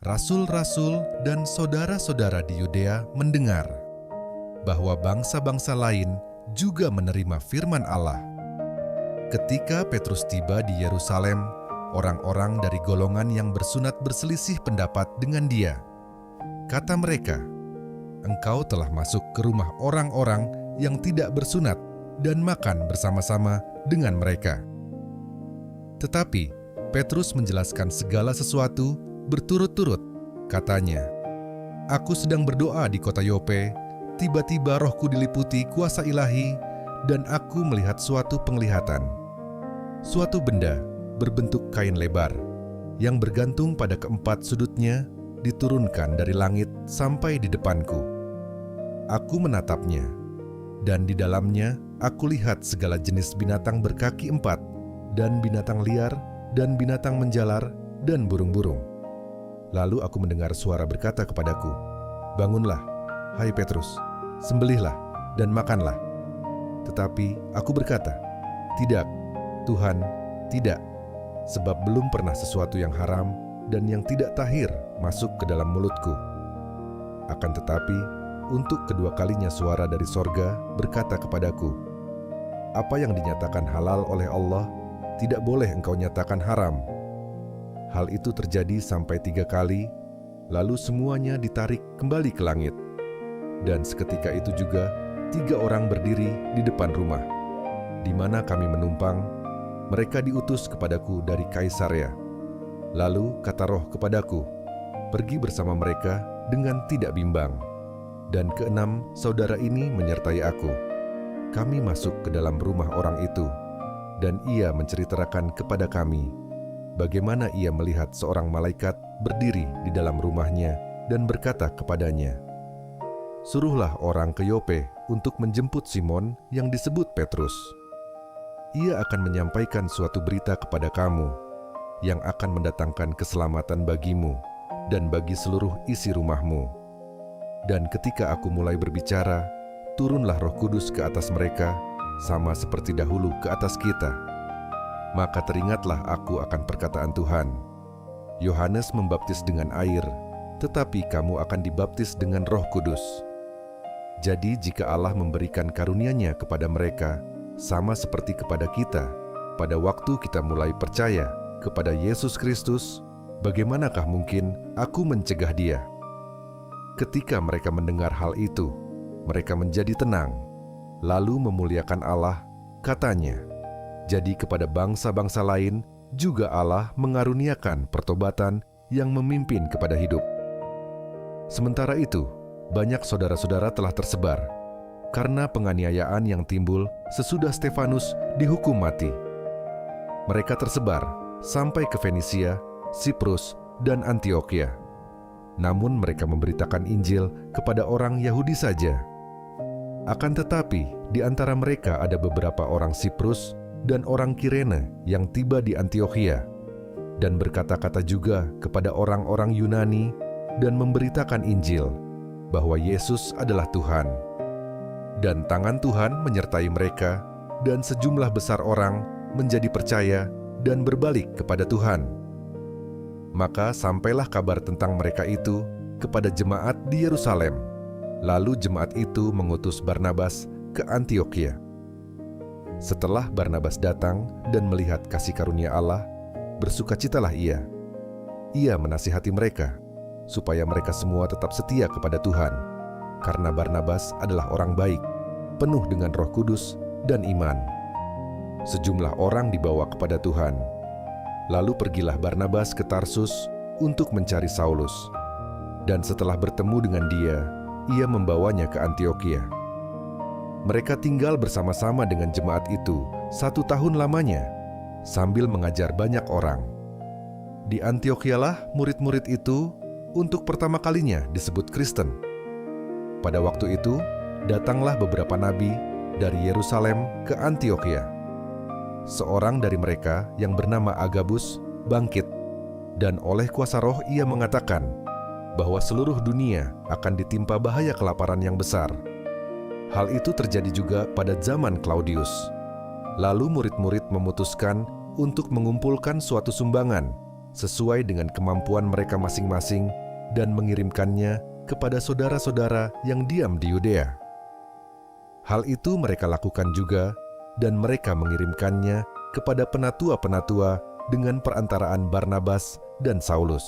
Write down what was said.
rasul-rasul dan saudara-saudara di Yudea mendengar bahwa bangsa-bangsa lain juga menerima firman Allah. Ketika Petrus tiba di Yerusalem, orang-orang dari golongan yang bersunat berselisih pendapat dengan dia. Kata mereka, "Engkau telah masuk ke rumah orang-orang yang tidak bersunat dan makan bersama-sama dengan mereka." Tetapi Petrus menjelaskan segala sesuatu berturut-turut. Katanya, "Aku sedang berdoa di kota Yope, tiba-tiba rohku diliputi kuasa ilahi, dan aku melihat suatu penglihatan. Suatu benda berbentuk kain lebar, yang bergantung pada keempat sudutnya, diturunkan dari langit sampai di depanku. Aku menatapnya, dan di dalamnya aku lihat segala jenis binatang berkaki empat, dan binatang liar, dan binatang menjalar, dan burung-burung. Lalu aku mendengar suara berkata kepadaku, 'Bangunlah, hai Petrus, sembelihlah dan makanlah.' Tetapi aku berkata, 'Tidak, Tuhan, tidak, sebab belum pernah sesuatu yang haram dan yang tidak tahir masuk ke dalam mulutku.' Akan tetapi, untuk kedua kalinya suara dari sorga berkata kepadaku, 'Apa yang dinyatakan halal oleh Allah, tidak boleh engkau nyatakan haram.' Hal itu terjadi sampai 3 kali, lalu semuanya ditarik kembali ke langit. Dan seketika itu juga 3 orang berdiri di depan rumah, di mana kami menumpang. Mereka diutus kepadaku dari Kaisarea. Lalu kata Roh kepadaku, 'Pergi bersama mereka dengan tidak bimbang.' Dan 6 saudara ini menyertai aku. Kami masuk ke dalam rumah orang itu, dan ia menceritakan kepada kami bagaimana ia melihat seorang malaikat berdiri di dalam rumahnya dan berkata kepadanya, 'Suruhlah orang ke Yope untuk menjemput Simon yang disebut Petrus. Ia akan menyampaikan suatu berita kepada kamu yang akan mendatangkan keselamatan bagimu dan bagi seluruh isi rumahmu.' Dan ketika aku mulai berbicara, turunlah Roh Kudus ke atas mereka, sama seperti dahulu ke atas kita. Maka teringatlah aku akan perkataan Tuhan. Yohanes membaptis dengan air, tetapi kamu akan dibaptis dengan Roh Kudus. Jadi jika Allah memberikan karunia-Nya kepada mereka, sama seperti kepada kita, pada waktu kita mulai percaya kepada Yesus Kristus, bagaimanakah mungkin aku mencegah dia?" Ketika mereka mendengar hal itu, mereka menjadi tenang, lalu memuliakan Allah. Katanya, "Jadi kepada bangsa-bangsa lain juga Allah mengaruniakan pertobatan yang memimpin kepada hidup." Sementara itu, banyak saudara-saudara telah tersebar karena penganiayaan yang timbul sesudah Stefanus dihukum mati. Mereka tersebar sampai ke Fenisia, Siprus, dan Antiokhia. Namun mereka memberitakan Injil kepada orang Yahudi saja. Akan tetapi, di antara mereka ada beberapa orang Siprus dan orang Kirene yang tiba di Antiokhia, dan berkata-kata juga kepada orang-orang Yunani dan memberitakan Injil, bahwa Yesus adalah Tuhan. Dan tangan Tuhan menyertai mereka, dan sejumlah besar orang menjadi percaya dan berbalik kepada Tuhan. Maka sampailah kabar tentang mereka itu kepada jemaat di Yerusalem. Lalu jemaat itu mengutus Barnabas ke Antiokhia. Setelah Barnabas datang dan melihat kasih karunia Allah, bersukacitalah ia. Ia menasihati mereka, supaya mereka semua tetap setia kepada Tuhan, karena Barnabas adalah orang baik, penuh dengan Roh Kudus dan iman. Sejumlah orang dibawa kepada Tuhan. Lalu pergilah Barnabas ke Tarsus untuk mencari Saulus. Dan setelah bertemu dengan dia, ia membawanya ke Antiokhia. Mereka tinggal bersama-sama dengan jemaat itu 1 tahun lamanya, sambil mengajar banyak orang. Di Antiokhialah murid-murid itu untuk pertama kalinya disebut Kristen. Pada waktu itu, datanglah beberapa nabi dari Yerusalem ke Antiokhia. Seorang dari mereka yang bernama Agabus bangkit, dan oleh kuasa Roh ia mengatakan bahwa seluruh dunia akan ditimpa bahaya kelaparan yang besar. Hal itu terjadi juga pada zaman Claudius. Lalu murid-murid memutuskan untuk mengumpulkan suatu sumbangan, sesuai dengan kemampuan mereka masing-masing dan mengirimkannya kepada saudara-saudara yang diam di Yudea. Hal itu mereka lakukan juga, dan mereka mengirimkannya kepada penatua-penatua dengan perantaraan Barnabas dan Saulus.